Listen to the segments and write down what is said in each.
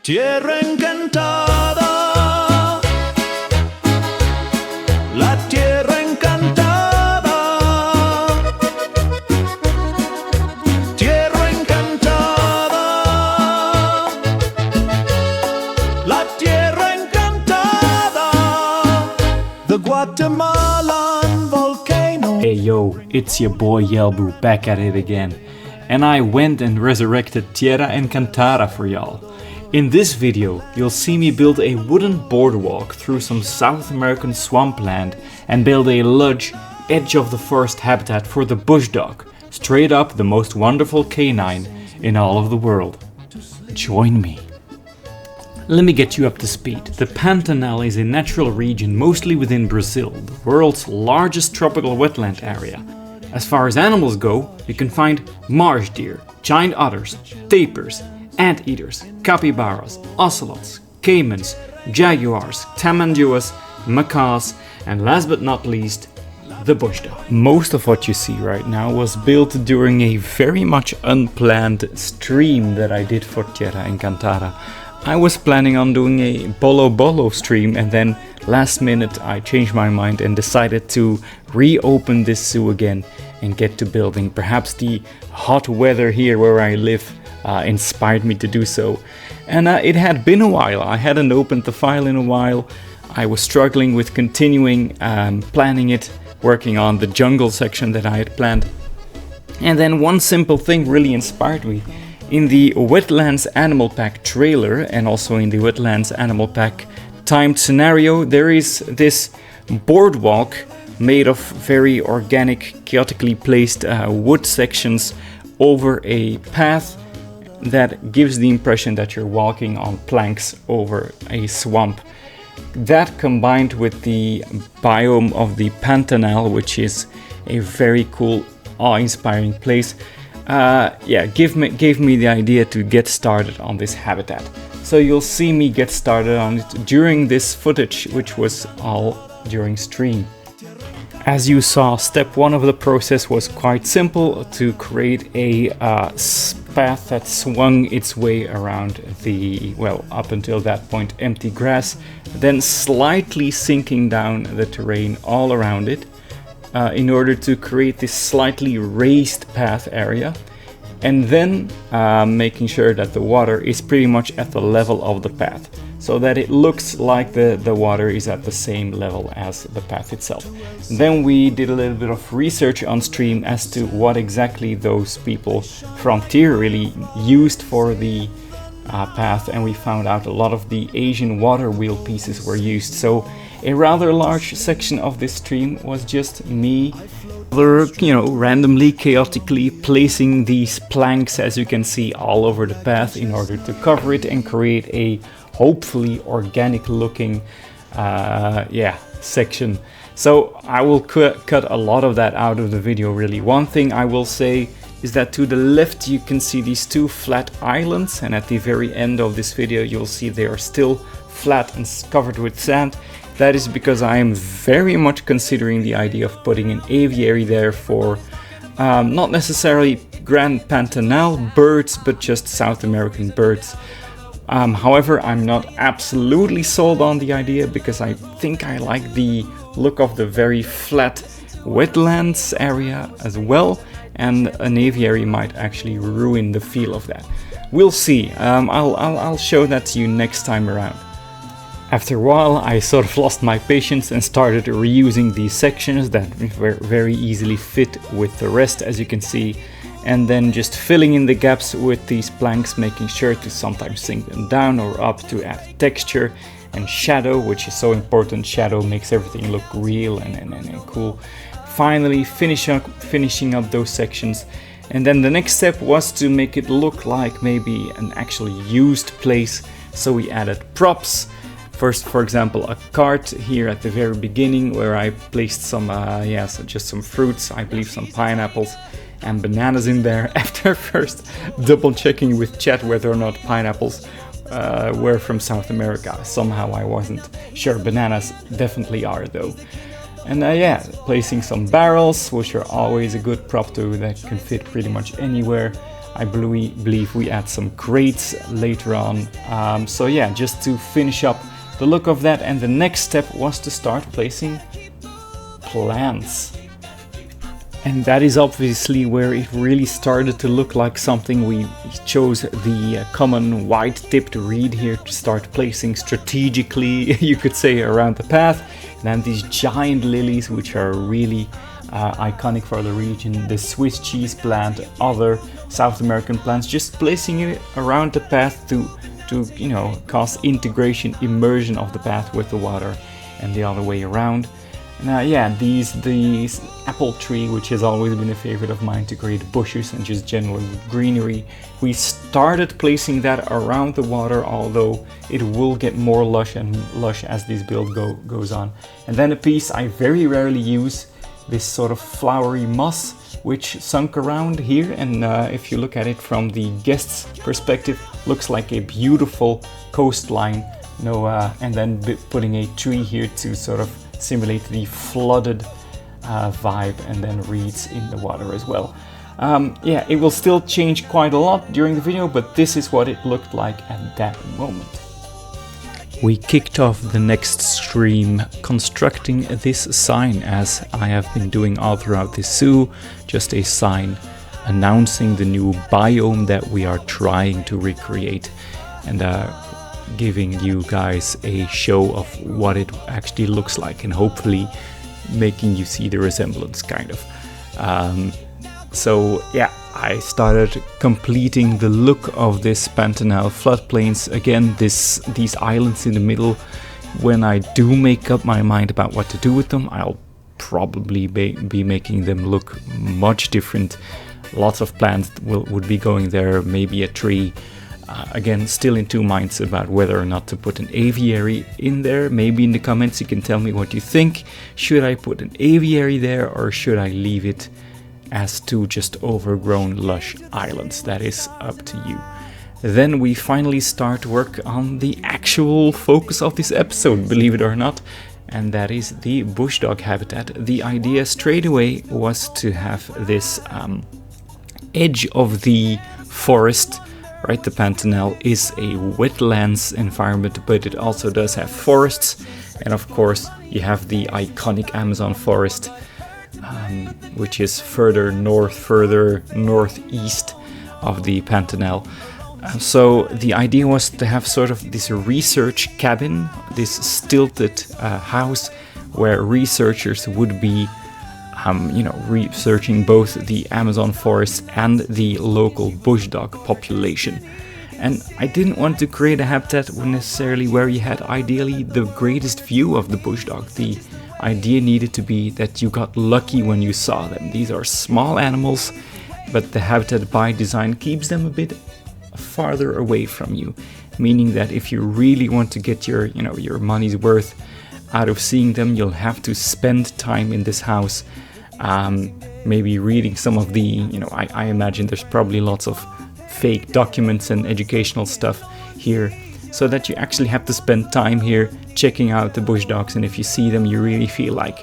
Tierra Encantada, la Tierra Encantada, Tierra Encantada, la Tierra Encantada, the Guatemalan volcano. Hey yo, it's your boy Yelbu back at it again. And I went and resurrected Tierra Encantada for y'all. In this video, you'll see me build a wooden boardwalk through some South American swampland and build a lush, edge of the forest habitat for the bush dog, straight up the most wonderful canine in all of the world. Join me. Let me get you up to speed. The Pantanal is a natural region mostly within Brazil, the world's largest tropical wetland area. As far as animals go, you can find marsh deer, giant otters, tapirs, anteaters, capybaras, ocelots, caimans, jaguars, tamanduas, macaws, and last but not least, the bush dog. Most of what you see right now was built during a very much unplanned stream that I did for Tierra Encantada. I was planning on doing a Bolo Bolo stream, and then last minute I changed my mind and decided to reopen this zoo again and get to building. Perhaps the hot weather here where I live inspired me to do so. And it had been a while. I hadn't opened the file in a while. I was struggling with continuing planning it, working on the jungle section that I had planned. And then one simple thing really inspired me. In the Wetlands Animal Pack trailer and also in the Wetlands Animal Pack timed scenario, there is this boardwalk made of very organic, chaotically placed wood sections over a path that gives the impression that you're walking on planks over a swamp. That combined with the biome of the Pantanal, which is a very cool, awe-inspiring place, gave me the idea to get started on this habitat. So you'll see me get started on it during this footage, which was all during stream. As you saw, step one of the process was quite simple: to create a path that swung its way around the, well, up until that point, empty grass, then slightly sinking down the terrain all around it in order to create this slightly raised path area, and then making sure that the water is pretty much at the level of the path, so that it looks like the water is at the same level as the path itself. Then we did a little bit of research on stream as to what exactly those people from Tier really used for the path, and we found out a lot of the Asian water wheel pieces were used. So a rather large section of this stream was just me, randomly, chaotically placing these planks, as you can see, all over the path in order to cover it and create a hopefully organic looking section. So I will cut a lot of that out of the video, really. One thing I will say is that to the left you can see these two flat islands, and at the very end of this video you'll see they are still flat and covered with sand. That is because I am very much considering the idea of putting an aviary there for not necessarily Grand Pantanal birds, but just South American birds. However, I'm not absolutely sold on the idea, because I think I like the look of the very flat wetlands area as well, and an aviary might actually ruin the feel of that. We'll see. I'll show that to you next time around. After a while, I sort of lost my patience and started reusing these sections that were very easily fit with the rest, as you can see, and then just filling in the gaps with these planks, making sure to sometimes sink them down or up to add texture and shadow, which is so important. Shadow makes everything look real and cool. Finally, finishing up those sections. And then the next step was to make it look like maybe an actually used place, so we added props. First, for example, a cart here at the very beginning, where I placed some, just some fruits, I believe some pineapples and bananas in there, after first double checking with chat whether or not pineapples were from South America. Somehow I wasn't sure. Bananas definitely are though. And placing some barrels, which are always a good prop that can fit pretty much anywhere. I believe we add some crates later on. So yeah, just to finish up the look of that, and the next step was to start placing plants. And that is obviously where it really started to look like something. We chose the common white-tipped reed here to start placing strategically, you could say, around the path. And then these giant lilies, which are really iconic for the region, the Swiss cheese plant, other South American plants, just placing it around the path to you know, cause integration, immersion of the path with the water, and the other way around. Now, yeah, these apple tree, which has always been a favorite of mine to create bushes and just general greenery. We started placing that around the water, although it will get more lush and lush as this build goes on. And then a piece I very rarely use, this sort of flowery moss, which sunk around here. And if you look at it from the guest's perspective, looks like a beautiful coastline. And then putting a tree here to sort of simulate the flooded vibe, and then reeds in the water as well. Yeah, it will still change quite a lot during the video, but this is what it looked like at that moment. We kicked off the next stream constructing this sign, as I have been doing all throughout this zoo, just a sign announcing the new biome that we are trying to recreate, and giving you guys a show of what it actually looks like, and hopefully making you see the resemblance, kind of. So yeah, I started completing the look of this Pantanal floodplains. Again, these islands in the middle, when I do make up my mind about what to do with them, I'll probably be making them look much different. Lots of plants would be going there, maybe a tree. Again, still in two minds about whether or not to put an aviary in there. Maybe in the comments you can tell me what you think. Should I put an aviary there, or should I leave it as two just overgrown lush islands? That is up to you. Then we finally start work on the actual focus of this episode, believe it or not, and that is the bush dog habitat. The idea straight away was to have this edge of the forest. Right, the Pantanal is a wetlands environment, but it also does have forests, and of course you have the iconic Amazon forest, which is further northeast of the Pantanal. So the idea was to have sort of this research cabin, this stilted house, where researchers would be researching both the Amazon forest and the local bush dog population. And I didn't want to create a habitat necessarily where you had ideally the greatest view of the bush dog. The idea needed to be that you got lucky when you saw them. These are small animals, but the habitat by design keeps them a bit farther away from you, meaning that if you really want to get your money's worth out of seeing them, you'll have to spend time in this house. Maybe reading some of the, I imagine there's probably lots of fake documents and educational stuff here, so that you actually have to spend time here checking out the bush dogs, and if you see them, you really feel like,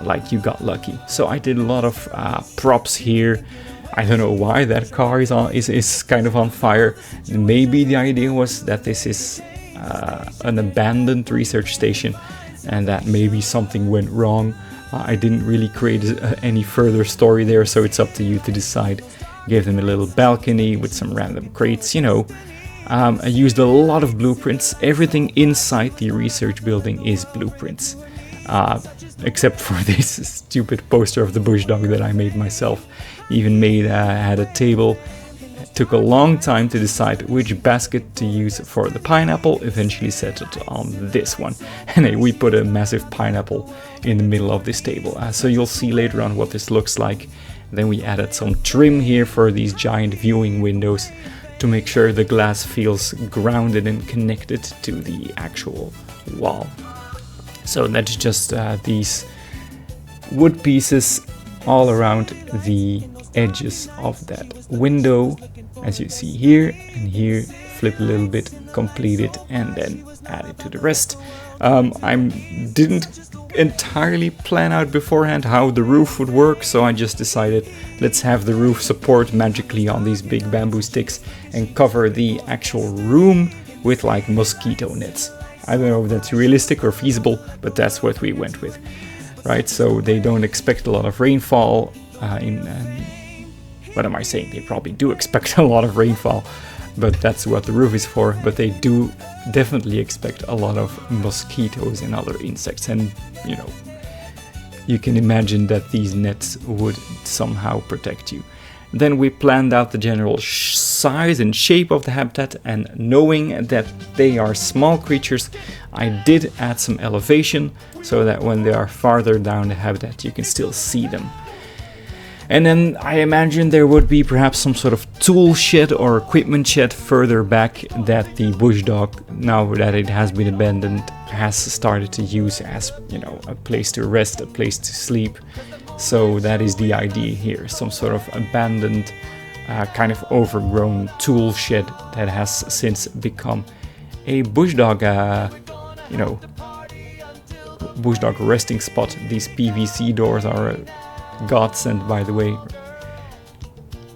like you got lucky. So I did a lot of props here. I don't know why that car is kind of on fire. Maybe the idea was that this is an abandoned research station, and that maybe something went wrong. I didn't really create any further story there, so it's up to you to decide. Gave them a little balcony with some random crates, I used a lot of blueprints. Everything inside the research building is blueprints, except for this stupid poster of the bush dog that I made myself. Even had a table. It took a long time to decide which basket to use for the pineapple. Eventually settled on this one, and we put a massive pineapple in the middle of this table. So you'll see later on what this looks like. Then we added some trim here for these giant viewing windows to make sure the glass feels grounded and connected to the actual wall. So that's just these wood pieces all around the edges of that window, as you see here and here, flip a little bit, complete it, and then add it to the rest. I didn't entirely plan out beforehand how the roof would work, so I just decided let's have the roof support magically on these big bamboo sticks and cover the actual room with like mosquito nets. I don't know if that's realistic or feasible, but that's what we went with, right? So they don't expect a lot of rainfall. What am I saying? They probably do expect a lot of rainfall, but that's what the roof is for. But they do definitely expect a lot of mosquitoes and other insects, and you know, you can imagine that these nets would somehow protect you. Then we planned out the general size and shape of the habitat, and knowing that they are small creatures, I did add some elevation so that when they are farther down the habitat you can still see them. And then I imagine there would be perhaps some sort of tool shed or equipment shed further back that the bush dog, now that it has been abandoned, has started to use as, you know, a place to rest, a place to sleep. So that is the idea here, some sort of abandoned, kind of overgrown tool shed that has since become a bush dog, bush dog resting spot. These PVC doors are godsend, by the way.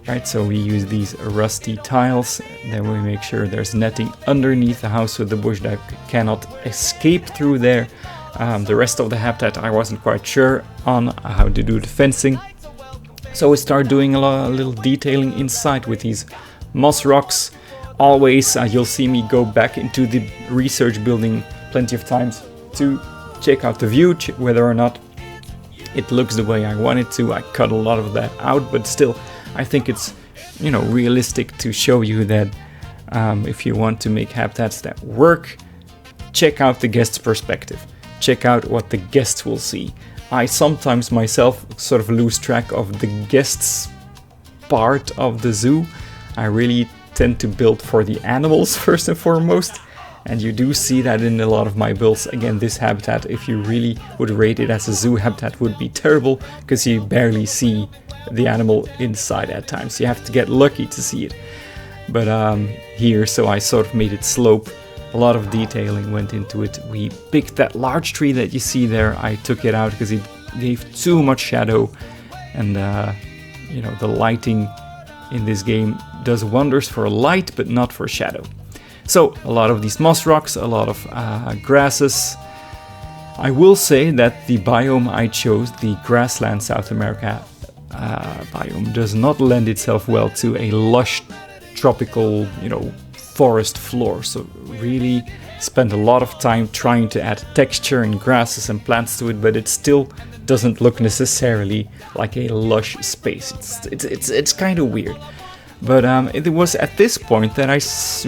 Right, so we use these rusty tiles, then we make sure there's netting underneath the house so the bush dog cannot escape through there. The rest of the habitat I wasn't quite sure on how to do the fencing, so we start doing a little detailing inside with these moss rocks. Always you'll see me go back into the research building plenty of times to check out the view, whether or not it looks the way I want it to. I cut a lot of that out, but still I think it's, you know, realistic to show you that if you want to make habitats that work, check out the guest's perspective. Check out what the guests will see. I sometimes myself sort of lose track of the guests part of the zoo. I really tend to build for the animals first and foremost. And you do see that in a lot of my builds. Again, this habitat, if you really would rate it as a zoo habitat, would be terrible because you barely see the animal inside at times. You have to get lucky to see it. But here, so I sort of made it slope. A lot of detailing went into it. We picked that large tree that you see there. I took it out because it gave too much shadow. And, the lighting in this game does wonders for light, but not for shadow. So a lot of these moss rocks, a lot of grasses. I will say that the biome I chose, the grassland South America biome, does not lend itself well to a lush tropical, forest floor. So really spent a lot of time trying to add texture and grasses and plants to it, but it still doesn't look necessarily like a lush space. It's kind of weird. But it was at this point that I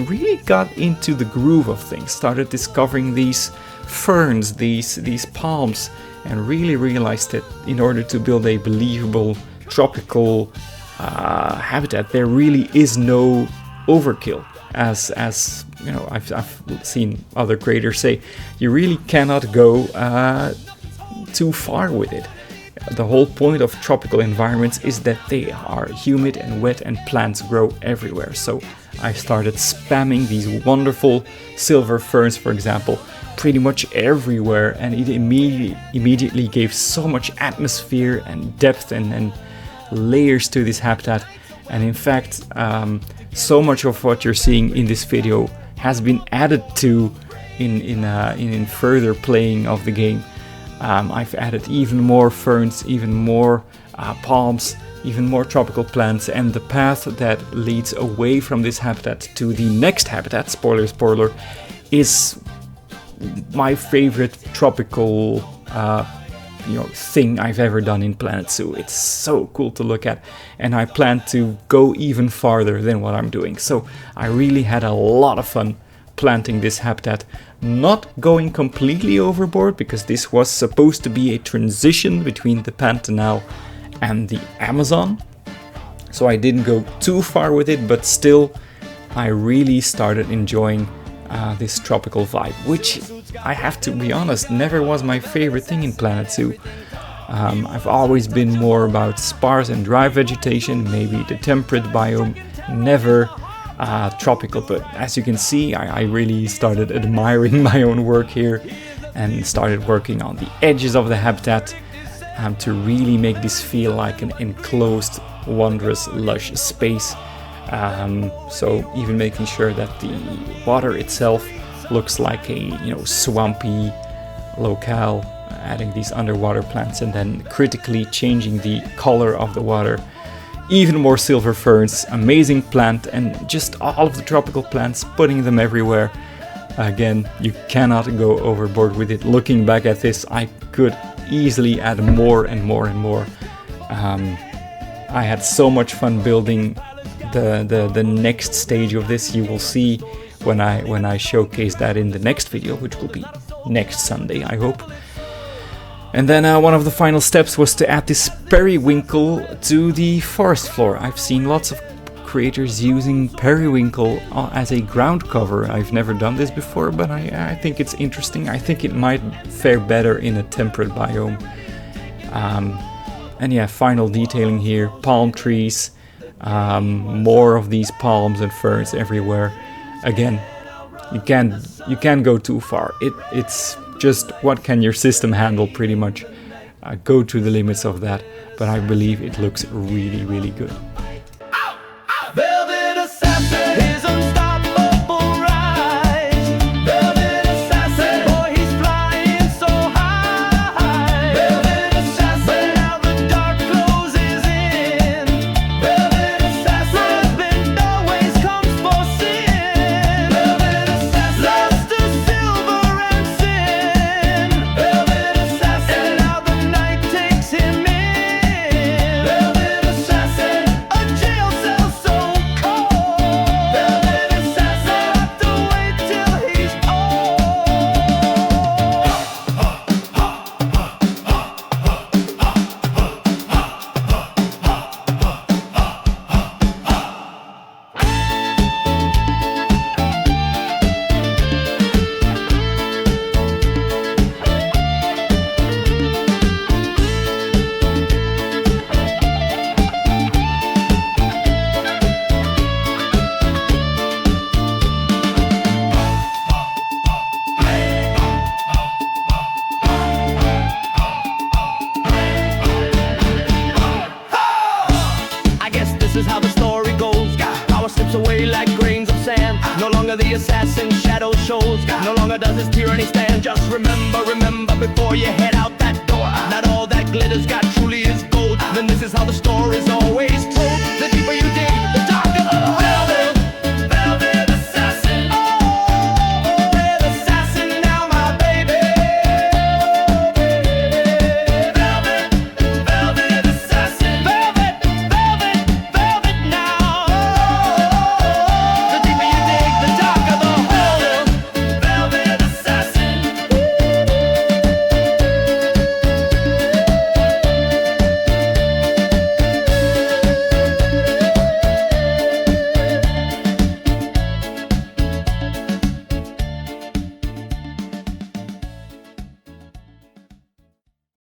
really got into the groove of things, started discovering these ferns, these palms, and really realized that in order to build a believable tropical habitat, there really is no overkill. As I've seen other creators say, you really cannot go too far with it. The whole point of tropical environments is that they are humid and wet and plants grow everywhere. So I started spamming these wonderful silver ferns, for example, pretty much everywhere, and it immediately gave so much atmosphere and depth and layers to this habitat. And in fact, so much of what you're seeing in this video has been added to in further playing of the game. I've added even more ferns, even more palms, even more tropical plants, and the path that leads away from this habitat to the next habitat, spoiler, is my favorite tropical thing I've ever done in Planet Zoo. It's so cool to look at, and I plan to go even farther than what I'm doing. So I really had a lot of fun planting this habitat, not going completely overboard, because this was supposed to be a transition between the Pantanal and the Amazon. So I didn't go too far with it, but still I really started enjoying this tropical vibe, which I have to be honest, never was my favorite thing in Planet Zoo. I've always been more about sparse and dry vegetation, maybe the temperate biome, never tropical. But as you can see, I really started admiring my own work here and started working on the edges of the habitat to really make this feel like an enclosed, wondrous, lush space. So even making sure that the water itself looks like a swampy locale, adding these underwater plants, and then critically changing the color of the water. Even more silver ferns, amazing plant, and just all of the tropical plants, putting them everywhere. Again, you cannot go overboard with it. Looking back at this, I could easily add more and more and more. I had so much fun building the next stage of this. You will see when I showcase that in the next video, which will be next Sunday, I hope. And then one of the final steps was to add this periwinkle to the forest floor. I've seen lots of creators using periwinkle as a ground cover. I've never done this before, but I think it's interesting. I think it might fare better in a temperate biome. And yeah, final detailing here, palm trees, more of these palms and ferns everywhere. Again, you can't go too far. It's just what can your system handle, pretty much. Go to the limits of that, but I believe it looks really, really good. Velvet assassin, his unstoppable rise. Velvet assassin, boy, he's flying so high. Velvet assassin, but now the dark closes in. Velvet assassin, husband always comes for sin. Velvet assassin, lost to silver and sin. Velvet assassin, and now the night takes him in. Velvet assassin, a jail cell so cold. Velvet assassin, have to wait till he's old. I guess this is how the story goes. Power slips away like grains of sand. No longer the assassin shadow shows. No longer does his tyranny stand. Just remember before you head out that door, not all that glitters got truly is gold. Then this is how the story's always